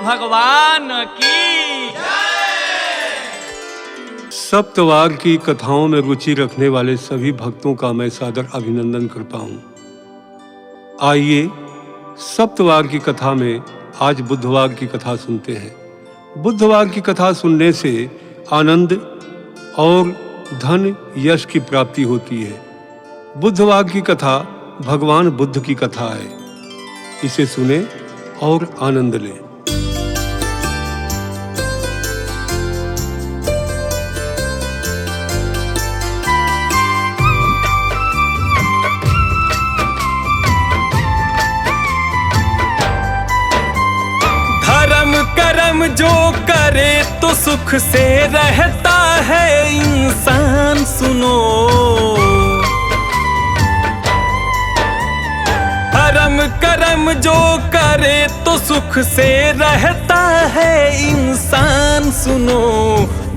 भगवान की। सप्तवार की कथाओं में रुचि रखने वाले सभी भक्तों का मैं सादर अभिनंदन करता हूँ। आइए सप्तवार की कथा में आज बुधवार की कथा सुनते हैं। बुधवार की कथा सुनने से आनंद और धन यश की प्राप्ति होती है। बुधवार की कथा भगवान बुद्ध की कथा है। इसे सुने और आनंद लें। धर्म कर्म जो करे तो सुख से रहता है इंसान, सुनो। धर्म कर्म जो करे तो सुख से रहता है इंसान, सुनो।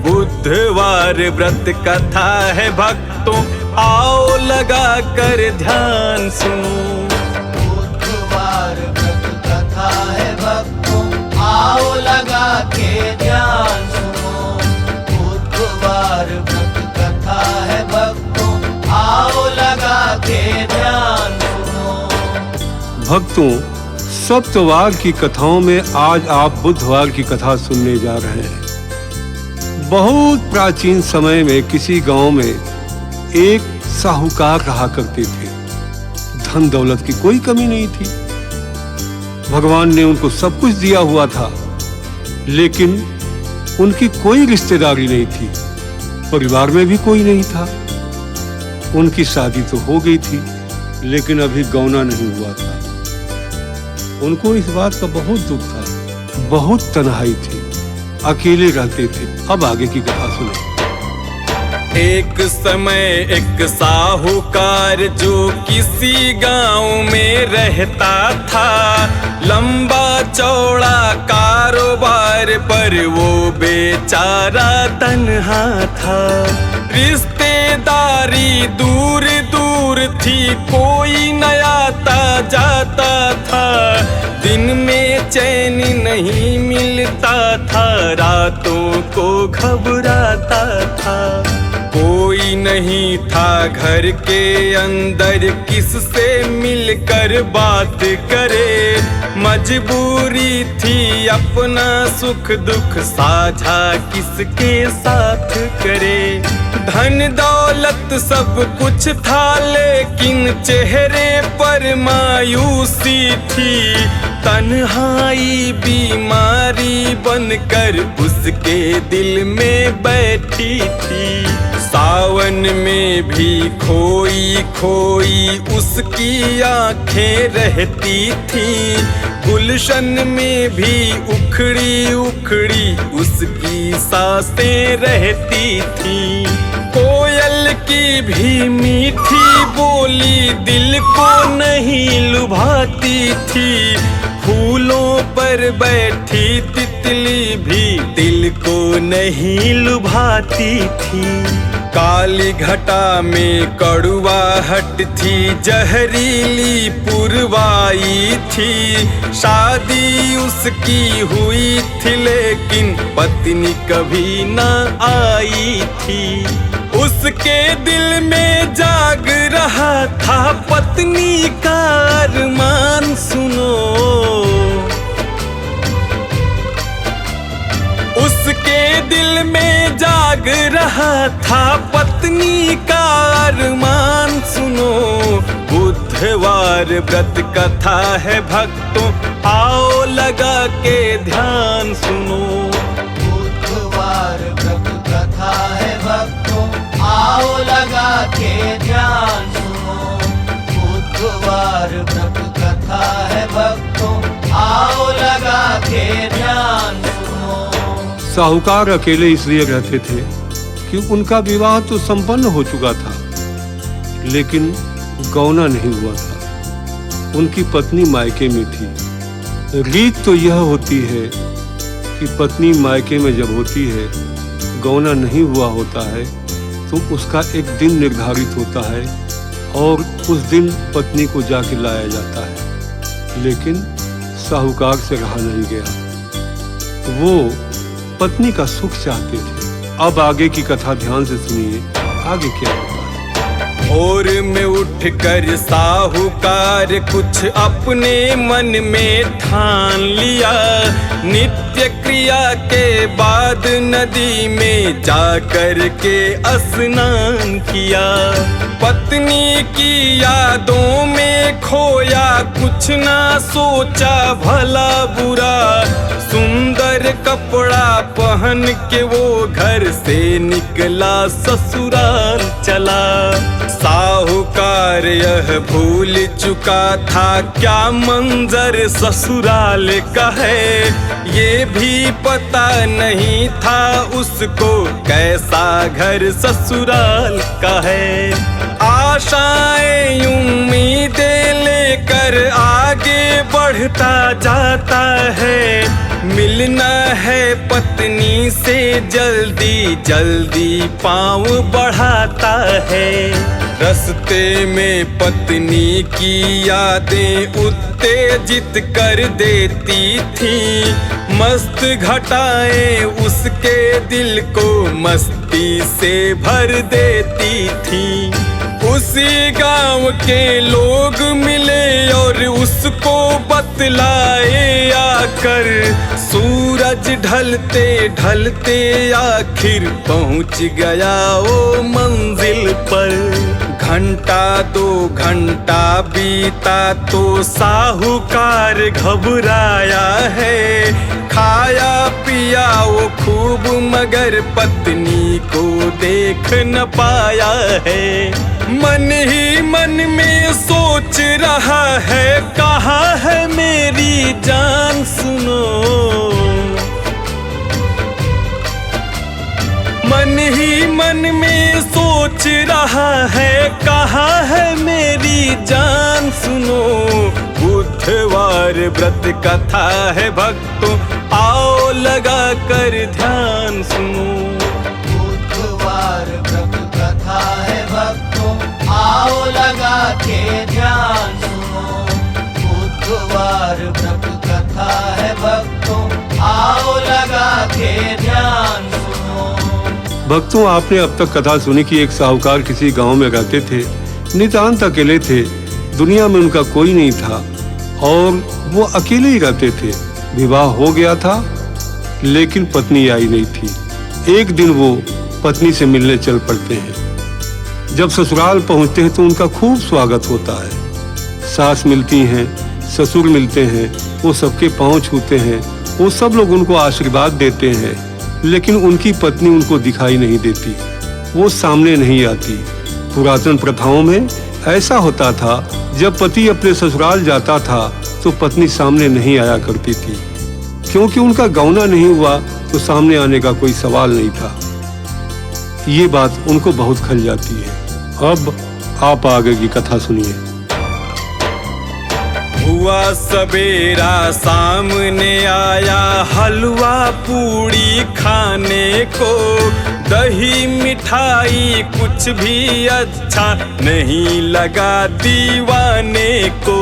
बुधवार व्रत कथा है भक्तों, आओ लगा कर ध्यान सुनो। बुधवार व्रत कथा है भक्तों, आओ लगा के ध्यान सुनो। बुधवार व्रत कथा है भक्तों, आओ लगा के ध्यान सुनो। भक्तों, सप्तवार की कथाओं में आज आप बुधवार की कथा सुनने जा रहे हैं। बहुत प्राचीन समय में किसी गांव में एक साहूकार रहा करते थे। धन दौलत की कोई कमी नहीं थी। भगवान ने उनको सब कुछ दिया हुआ था, लेकिन उनकी कोई रिश्तेदारी नहीं थी, परिवार में भी कोई नहीं था। उनकी शादी तो हो गई थी, लेकिन अभी गौना नहीं हुआ था। उनको इस बात का बहुत दुख था। बहुत तन्हाई थी, अकेले रहते थे। अब आगे की कथा सुने। एक समय एक साहूकार जो किसी गांव में रहता था। लंबा चौड़ा कारोबार पर वो बेचारा तन्हा था। रिश्तेदारी दूर दूर थी, कोई न आता जाता था। दिन में चैन नहीं मिलता था, रातों को घबराता था। कोई नहीं था घर के अंदर किससे मिलकर बात करे। मजबूरी थी अपना सुख दुख साझा किसके साथ करे। धन दौलत सब कुछ था, लेकिन चेहरे पर मायूसी थी। तन्हाई बीमारी बनकर उसके दिल में बैठी थी। सावन में भी खोई खोई उसकी आंखें रहती थी। गुलशन में भी उखड़ी उखड़ी उसकी सांसें रहती थी। कोयल की भी मीठी बोली दिल को नहीं लुभाती थी। फूलों पर बैठी तितली भी दिल को नहीं लुभाती थी। काली घटा में कड़ुआहट थी, जहरीली पुरवाई थी। शादी उसकी हुई थी, लेकिन पत्नी कभी न आई थी। उसके दिल में जाग रहा था पत्नी का अरमान, सुनो। उसके दिल में जाग रहा था पत्नी का अरमान, सुनो। बुधवार व्रत कथा है भक्तों, आओ लगा के ध्यान सुनो। बुधवार व्रत कथा है भक्तों, आओ लगा के ध्यान सुनो। बुधवार व्रत कथा है भक्तों, आओ लगा के ध्यान सुनो। साहूकार अकेले इसलिए रहते थे कि उनका विवाह तो संपन्न हो चुका था, लेकिन गौना नहीं हुआ था। उनकी पत्नी मायके में थी। रीत तो यह होती है कि पत्नी मायके में जब होती है, गौना नहीं हुआ होता है, तो उसका एक दिन निर्धारित होता है और उस दिन पत्नी को जाके लाया जाता है। लेकिन साहूकार से रहा नहीं गया। वो पत्नी का सुख चाहते थे। अब आगे की कथा ध्यान से सुनिए, आगे क्या होता है। भोर में उठकर साहूकार कुछ अपने मन में ठान लिया। नित्य क्रिया के बाद नदी में जाकर के स्नान किया। पत्नी की यादों में खोया, कुछ ना सोचा भला बुरा। सुंदर कपड़ा पहन के वो घर से निकला, ससुराल चला। साहूकार यह भूल चुका था, क्या मंजर ससुराल का है। ये भी पता नहीं था उसको, कैसा घर ससुराल का है। आशाएं उम्मीदें लेकर आगे बढ़ता जाता है। मिलना है पत्नी से जल्दी जल्दी पाँव बढ़ाता है। रास्ते में पत्नी की यादें उत्तेजित कर देती थी। मस्त घटाएं उसके दिल को मस्ती से भर देती थी। उसी गांव के लोग मिले और उसको बतलाए आकर। सूरज ढलते ढलते आखिर पहुंच गया वो मंजिल पर। घंटा 2 घंटा बीता तो साहूकार घबराया है। खाया पिया वो खूब मगर पत्नी को देख न पाया है। मन ही मन में सोच रहा है, कहाँ है मेरी जान सुनो। मन ही मन में सोच रहा है, कहाँ है मेरी जान सुनो। बुधवार व्रत कथा है भक्तों, आओ लगा कर ध्यान सुनो। बुधवार व्रत कथा है भक्तों, आओ लगा के ध्यान सुनो। बुधवार व्रत कथा है भक्तों, आओ लगा के ध्यान सुनो। भक्तों, आपने अब तक कथा सुनी कि एक साहूकार किसी गांव में रहते थे। नितांत अकेले थे, दुनिया में उनका कोई नहीं था और वो अकेले ही रहते थे। विवाह हो गया था लेकिन पत्नी आई नहीं थी। एक दिन वो पत्नी से मिलने चल पड़ते हैं। जब ससुराल पहुंचते हैं तो उनका खूब स्वागत होता है। सास मिलती हैं, ससुर मिलते हैं, वो सबके पांव छूते हैं, वो सब लोग उनको आशीर्वाद देते हैं। लेकिन उनकी पत्नी उनको दिखाई नहीं देती, वो सामने नहीं आती। पुरातन प्रथाओं में ऐसा होता था, जब पति अपने ससुराल जाता था तो पत्नी सामने नहीं आया करती थी, क्योंकि उनका गौना नहीं हुआ तो सामने आने का कोई सवाल नहीं था। ये बात उनको बहुत खल जाती है। अब आप आगे की कथा सुनिए। हुआ सवेरा, सामने आया हलवा पूड़ी खाने को। दही मिठाई कुछ भी अच्छा नहीं लगा दीवाने को।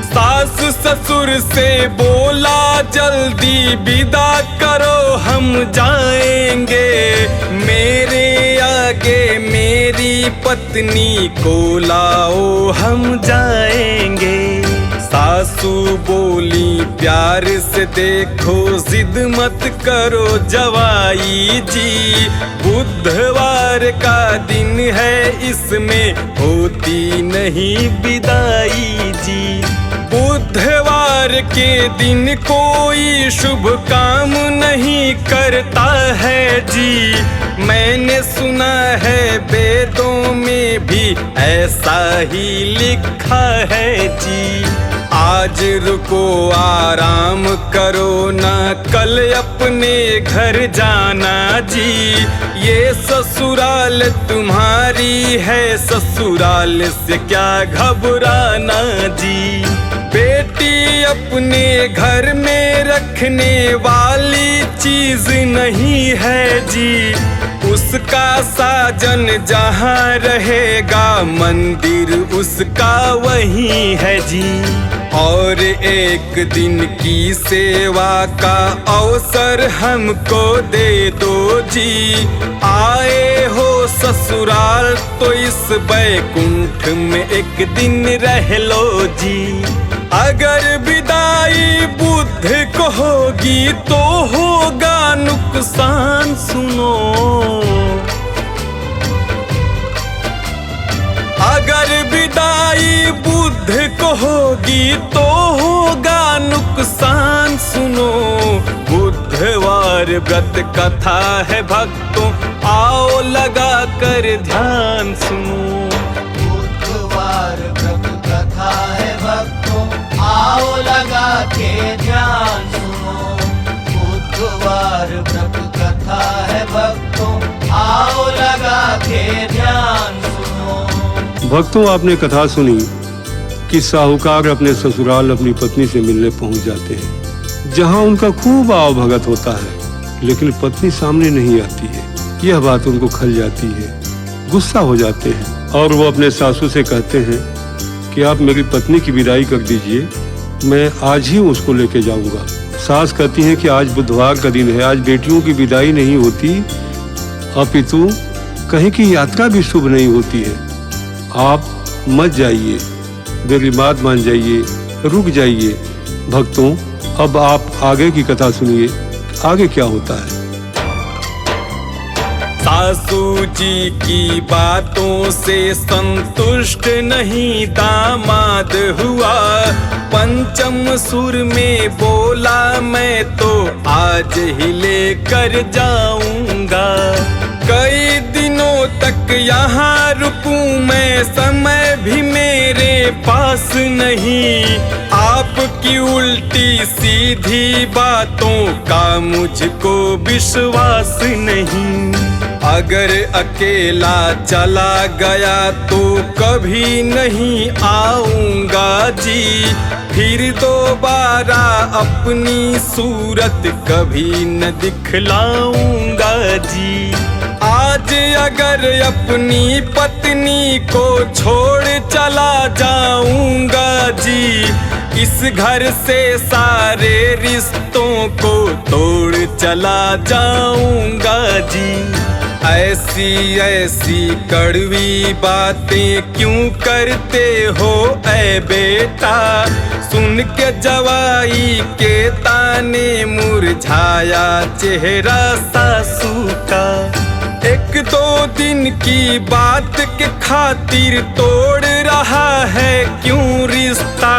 सास ससुर से बोला जल्दी विदा करो हम जाएंगे। मेरे आगे मेरी पत्नी को लाओ हम जाएंगे। सासू बोली प्यार से देखो जिद मत करो जवाई जी। बुधवार का दिन है इसमें होती नहीं विदाई जी। बुधवार के दिन कोई शुभ काम नहीं करता है जी। मैंने सुना है वेदों में भी ऐसा ही लिखा है जी। आज रुको आराम करो ना, कल अपने घर जाना जी। ये ससुराल तुम्हारी है, ससुराल से क्या घबराना जी। बेटी अपने घर में रखने वाली चीज नहीं है जी। उसका साजन जहाँ रहेगा, मंदिर उसका वही है जी। और एक दिन की सेवा का अवसर हमको दे दो जी। आए हो ससुराल तो इस बैकुंठ में एक दिन रह लो जी। अगर विदाई बुद्ध को होगी तो होगा नुकसान सुनो। अगर विदाई बुद्ध को होगी तो होगा नुकसान सुनो। बुधवार व्रत कथा है भक्तों, आओ लगा कर ध्यान सुनो। बुधवार व्रत कथा है भक्तों, आओ लगा के ध्यान सुनो। बुधवार व्रत कथा है भक्तों, आओ लगा के ध्यान सुनो। भक्तों, आपने कथा सुनी कि साहूकार अपने ससुराल अपनी पत्नी से मिलने पहुंच जाते हैं, जहां उनका खूब आव भगत होता है, लेकिन पत्नी सामने नहीं आती है। यह बात उनको खल जाती है, गुस्सा हो जाते हैं और वो अपने सासू से कहते हैं कि आप मेरी पत्नी की विदाई कर दीजिए, मैं आज ही उसको लेके जाऊंगा। सास कहती हैं कि आज बुधवार का दिन है, आज बेटियों की विदाई नहीं होती, अपितु कहीं की यात्रा भी शुभ नहीं होती है। आप मत जाइए, मेरी बात मान जाइए, रुक जाइए। भक्तों, अब आप आगे की कथा सुनिए, आगे क्या होता है। सासू जी की बातों से संतुष्ट नहीं दामाद हुआ। पंचम सुर में बोला, मैं तो आज ही लेकर जाऊंगा। कई दिनों तक यहाँ रुकूं मैं, समय भी मेरे पास नहीं। आपकी उल्टी सीधी बातों का मुझको विश्वास नहीं। अगर अकेला चला गया तो कभी नहीं आऊंगा जी। फिर दोबारा अपनी सूरत कभी न दिखलाऊंगा जी। आज अगर अपनी पत्नी को छोड़ चला जाऊंगा जी, इस घर से सारे रिश्तों को तोड़ चला जाऊंगा जी। ऐसी ऐसी कड़वी बातें क्यों करते हो ऐ बेटा। सुन के जवाई के ताने मुरझाया चेहरा सासू का। एक दो दिन की बात के खातिर तोड़ रहा है क्यों रिश्ता।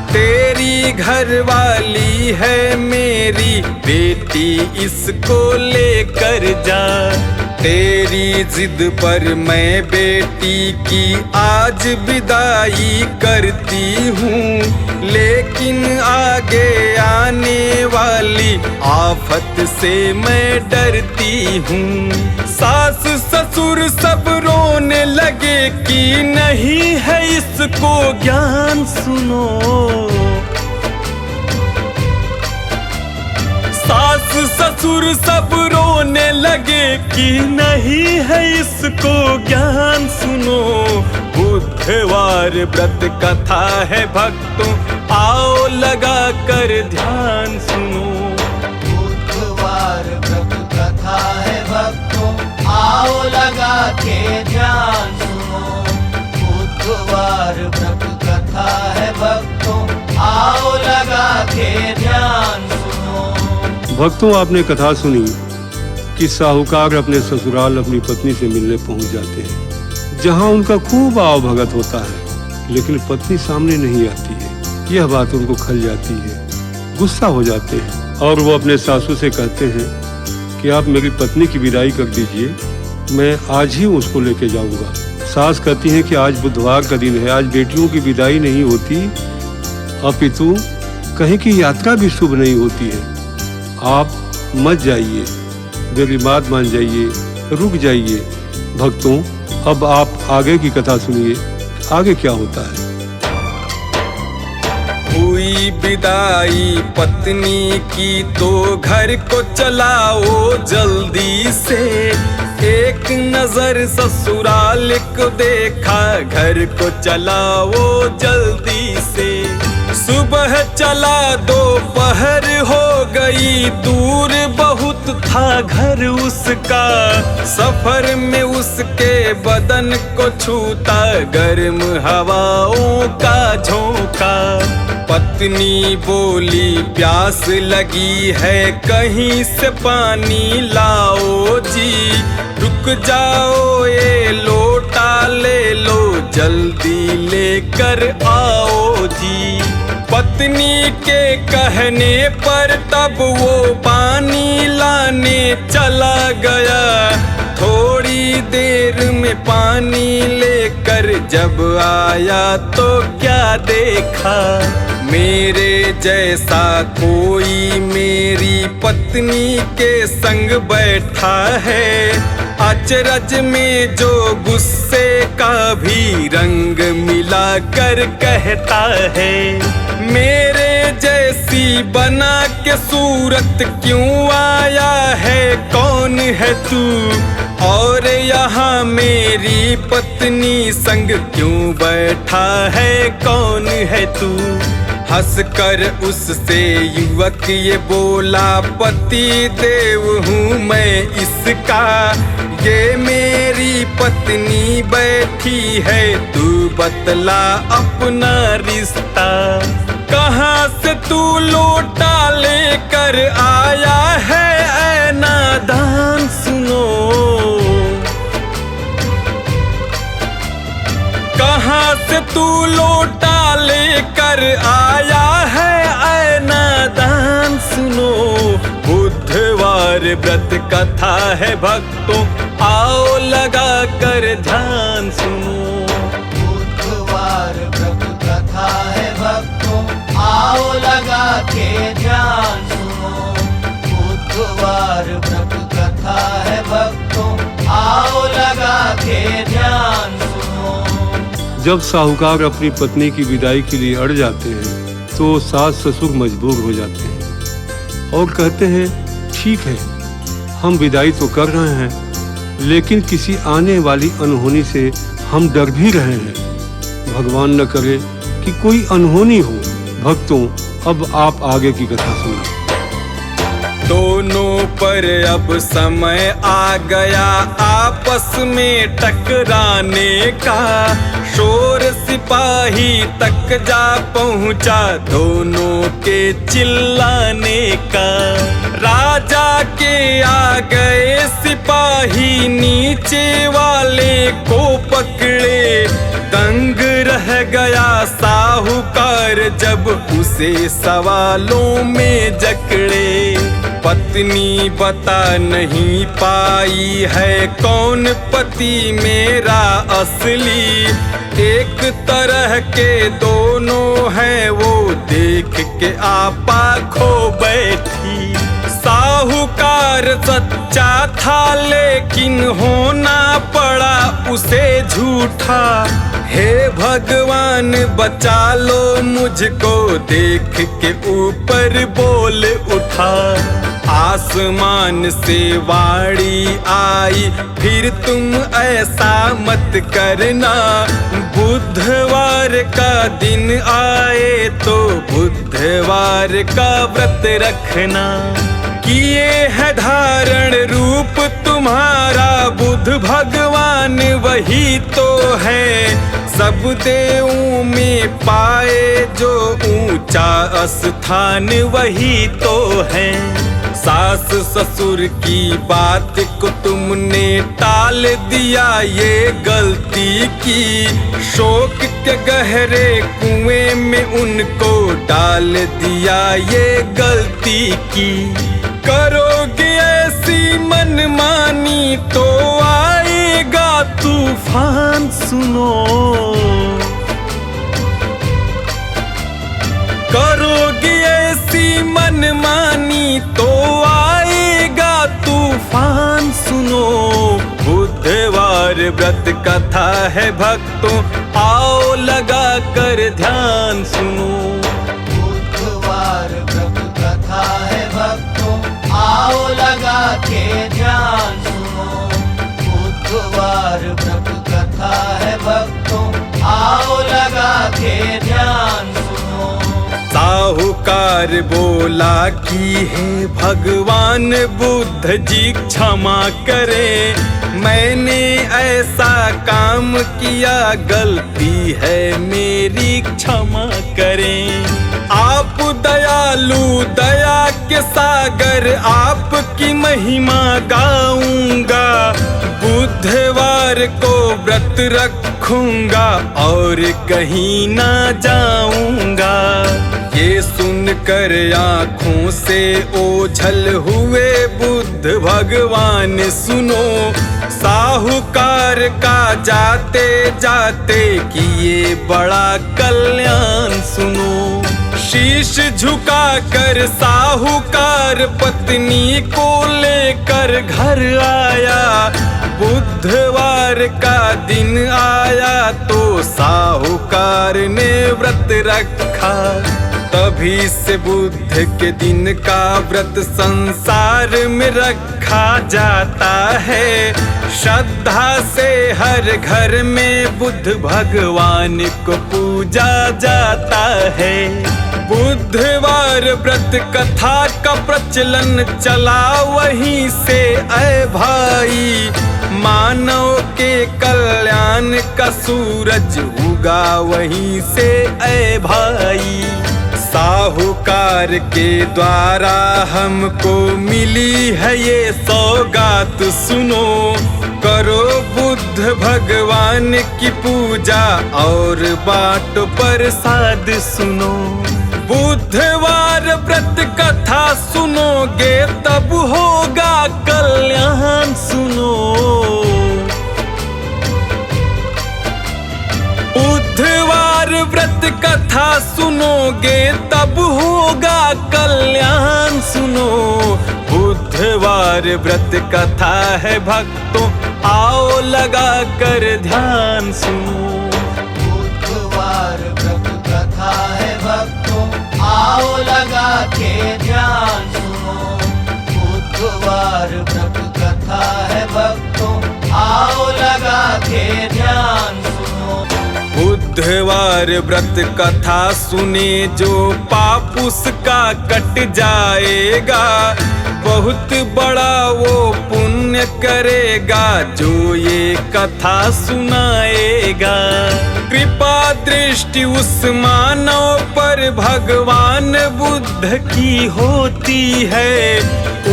तेरी घरवाली है मेरी बेटी, इसको लेकर जा। तेरी जिद पर मैं बेटी की आज विदाई करती हूँ, लेकिन आगे आने वाली आफत से मैं डरती हूँ। सास ससुर सब रोने लगे कि नहीं है इसको ज्ञान सुनो। सास ससुर सब रोने लगे कि नहीं है इसको ज्ञान सुनो। बुधवार व्रत कथा है भक्तों, आओ लगा कर ध्यान सुनो। बुधवार व्रत कथा है भक्तों, आओ लगा के ध्यान सुनो। बुधवार व्रत कथा है भक्तों, आओ लगा के ध्यान सुनो। भक्तों, आपने कथा सुनी कि साहूकार अपने ससुराल अपनी पत्नी से मिलने पहुंच जाते हैं, जहां उनका खूब आव भगत होता है, लेकिन पत्नी सामने नहीं आती है। यह बात उनको खल जाती है, गुस्सा हो जाते हैं और वो अपने सासू से कहते हैं कि आप मेरी पत्नी की विदाई कर दीजिए, मैं आज ही उसको लेके जाऊंगा। सास कहती हैं कि आज बुधवार का दिन है, आज बेटियों की विदाई नहीं होती, अपितु कहीं की यात्रा भी शुभ नहीं होती है। आप मत जाइए, मेरी बात मान जाइए, रुक जाइए। भक्तों, अब आप आगे की कथा सुनिए, आगे क्या होता है। हुई विदाई पत्नी की तो घर को चलाओ जल्दी से। एक नजर ससुराल को देखा, घर को चला वो जल्दी से। सुबह चला दोपहर हो गई, दूर बहुत था घर उसका। सफर में उसके बदन को छूता गर्म हवाओं का झोंका। पत्नी बोली प्यास लगी है, कहीं से पानी लाओ जी। रुक जाओ ये लोटा ले लो, जल्दी लेकर आओ जी। पत्नी के कहने पर तब वो पानी लाने चला गया। थोड़ी देर में पानी लेकर जब आया तो क्या देखा, मेरे जैसा कोई मेरी पत्नी के संग बैठा है। अचरज में जो गुस्से का भी रंग मिलाकर कहता है, मेरे जैसी बना के सूरत क्यों आया है, कौन है तू? और यहाँ मेरी पत्नी संग क्यों बैठा है, कौन है तू? हंसकर उससे युवक ये बोला, पति देव हूँ मैं इसका। ये मेरी पत्नी बैठी है, तू बतला अपना रिश्ता। कहाँ से तू लोटा लेकर आया है ऐ नादान, सुनो। कहाँ से तू लोटा लेकर आया है ऐ नादान, सुनो। बुधवार व्रत कथा है भक्तों, आओ लगा कर ध्यान सुनो। बुधवार व्रत कथा है भक्तों, आओ लगा के ध्यान सुनो। बुधवार व्रत कथा है भक्तों, आओ लगा के ध्यान सुनो। जब साहूकार अपनी पत्नी की विदाई के लिए अड़ जाते हैं तो सास ससुर मजबूर हो जाते हैं और कहते हैं, ठीक है हम विदाई तो कर रहे हैं, लेकिन किसी आने वाली अनहोनी से हम डर भी रहे हैं। भगवान न करे कि कोई अनहोनी हो। भक्तों, अब आप आगे की कथा सुनिए। दोनों पर अब समय आ गया आपस में टकराने का। शोर सिपाही तक जा पहुंचा दोनों के चिल्लाने का। राजा के आ गए सिपाही नीचे वाले को पकड़े। दंग रह गया साहूकार जब उसे सवालों में जकड़े। पत्नी बता नहीं पाई है कौन पति मेरा असली। एक तरह के दोनों हैं वो देख के आपा खो बैठी। साहूकार सच्चा था लेकिन होना पड़ा उसे झूठा। हे भगवान बचा लो मुझको देख के ऊपर बोल उठा। आसमान से वाणी आई फिर तुम ऐसा मत करना। बुधवार का दिन आए तो बुधवार का व्रत रखना। किए है धारण रूप तुम्हारा बुध भगवान वही तो है। सब देवों में पाए जो ऊंचा स्थान वही तो है। सास ससुर की बात को तुमने टाल दिया ये गलती की। शोक के गहरे कुएं में उनको डाल दिया ये गलती की। करोगे ऐसी मनमानी तो आएगा तूफान सुनो। करोगे ऐसी मनमानी तो आएगा तूफान सुनो। बुधवार व्रत कथा है भक्तों आओ लगा कर ध्यान सुनो। बुधवार व्रत कथा है भक्तों आओ लगा के ध्यान सुनो। साहूकार बोला कि हे भगवान बुद्ध जी क्षमा करें, मैंने ऐसा काम किया, गलती है मेरी क्षमा करें। आप दयालु दया के सागर, आपकी महिमा गाऊंगा, बुधवार को व्रत रखूंगा और कहीं ना जाऊंगा। ये सुनकर आँखों से ओझल हुए बुद्ध भगवान सुनो, साहूकार का जाते जाते किए बड़ा कल्याण सुनो। शीश झुका कर साहूकार पत्नी को लेकर घर आया, बुधवार का दिन आया तो साहूकार ने व्रत रखा। तभी से बुद्ध के दिन का व्रत संसार में रखा जाता है। श्रद्धा से हर घर में बुद्ध भगवान को पूजा जाता है। बुधवार व्रत कथा का प्रचलन चला वहीं से ऐ भाई, मानव के कल्याण का सूरज उगा वहीं से ऐ भाई। साहूकार के द्वारा हमको मिली है ये सौगात सुनो, करो बुद्ध भगवान की पूजा और बाटो प्रसाद सुनो। बुधवार व्रत कथा सुनोगे तब होगा कल्याण सुनो। बुधवार व्रत कथा सुनोगे तब होगा कल्याण सुनो। बुधवार व्रत कथा है भक्तों, आओ लगा कर ध्यान सुनो। बुधवार व्रत कथा है भक्तों, आओ लगा के ध्यान सुनो। बुधवार व्रत कथा है भक्तों, आओ लगा के ध्यान सुनो। बुधवार व्रत कथा सुने जो पाप उसका कट जाएगा, बहुत बड़ा वो पुण्य करेगा जो ये कथा सुनाएगा। कृपा दृष्टि उस मानव पर भगवान बुद्ध की होती है,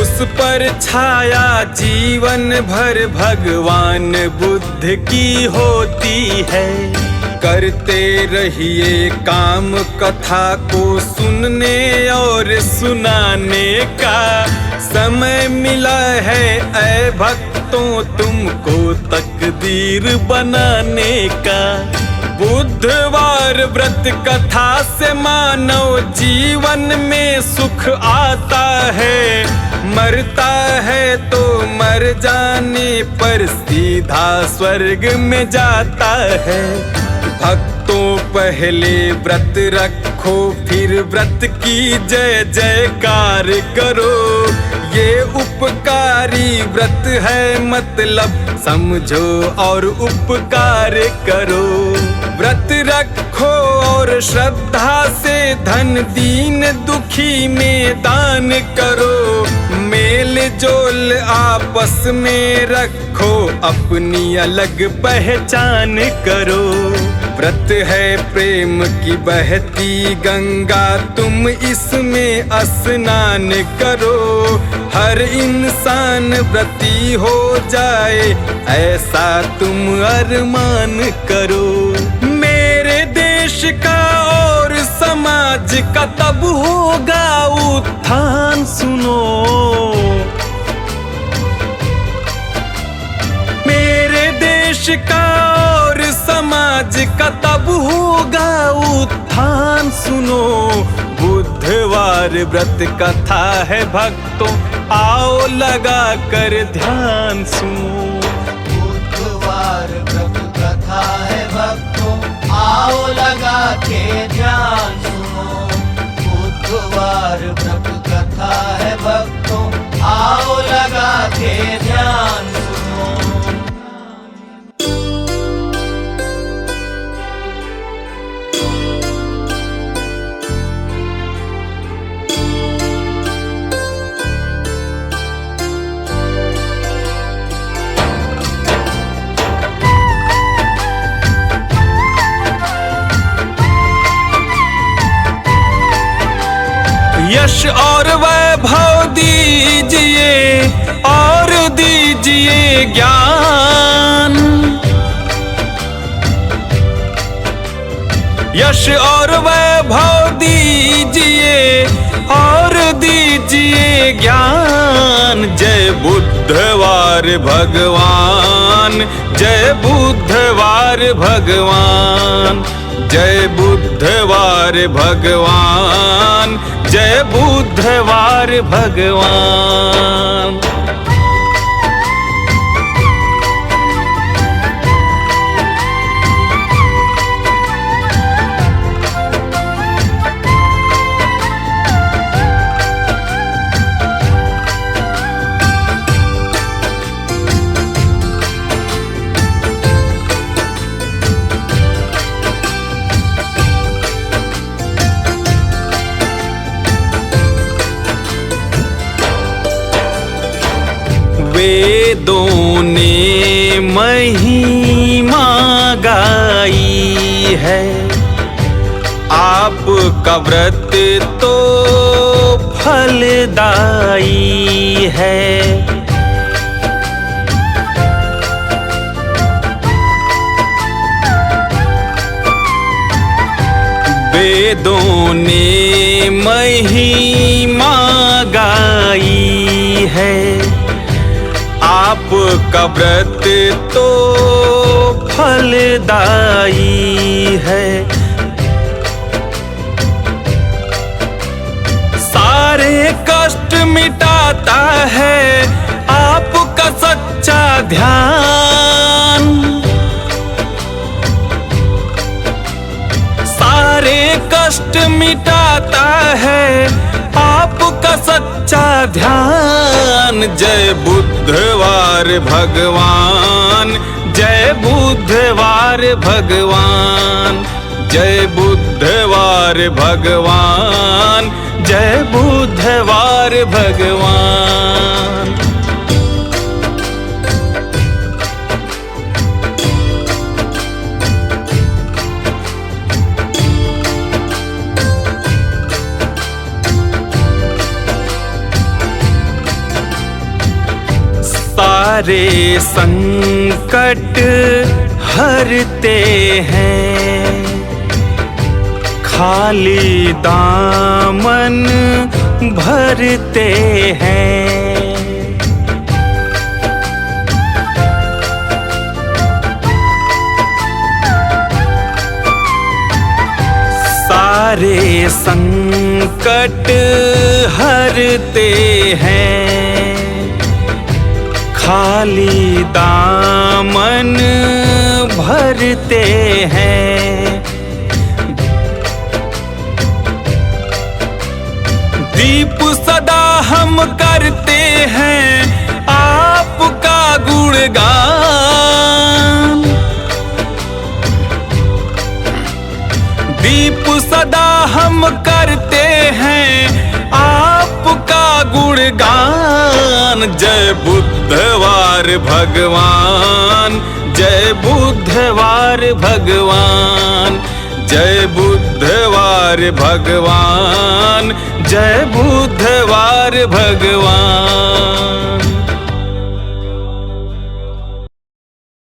उस पर छाया जीवन भर भगवान बुद्ध की होती है। करते रहिए काम कथा को सुनने और सुनाने का, समय मिला है ऐ भक्तों तुमको तकदीर बनाने का। बुधवार व्रत कथा से मानव जीवन में सुख आता है, मरता है तो मर जाने पर सीधा स्वर्ग में जाता है। भक्तों पहले व्रत रखो फिर व्रत की जय जयकार करो, ये उपकारी व्रत है मतलब समझो और उपकार करो। व्रत रखो और श्रद्धा से धन दीन दुखी में दान करो, मेल जोल आपस में रखो, अपनी अलग पहचान करो। व्रत है प्रेम की बहती गंगा, तुम इसमें स्नान करो, हर इंसान व्रती हो जाए ऐसा तुम अरमान करो। मेरे देश का और समाज का तब होगा उत्थान सुनो। मेरे देश का और समाज का तब होगा उत्थान सुनो। बुधवार व्रत कथा है भक्तों, आओ लगा कर ध्यान सुनो। बुधवार व्रत कथा है भक्तों, आओ लगा के ध्यान सुनो। बुधवार व्रत कथा है भक्तों, आओ लगा के ध्यान सुनो। यश और वैभव दीजिए और दीजिए ज्ञान। यश और वैभव दीजिए और दीजिए ज्ञान। जय बुद्धवार भगवान, जय बुद्धवार भगवान, जय बुद्धवार भगवान, जय बुद्धवार भगवान। वेदों ने महिमा गाई है, आपका व्रत तो फलदायी है। वेदों ने महिमा गाई है, आपका व्रत तो फलदायी है। सारे कष्ट मिटाता है आपका सच्चा ध्यान। सारे कष्ट मिटाता है आपका सच्चा ध्यान। जय बुद्धवार भगवान, जय बुद्धवार भगवान, जय बुद्धवार भगवान, जय बुद्धवार भगवान। सारे संकट हरते हैं, खाली दामन भरते हैं। सारे संकट हरते हैं, खाली दामन भरते हैं। दीप सदा हम करते हैं आपका गुणगान। दीप सदा हम करते हैं आपका गुणगान। जय बुद्धवार भगवान, जय बुद्धवार भगवान, जय बुद्धवार भगवान, जय बुद्धवार भगवान।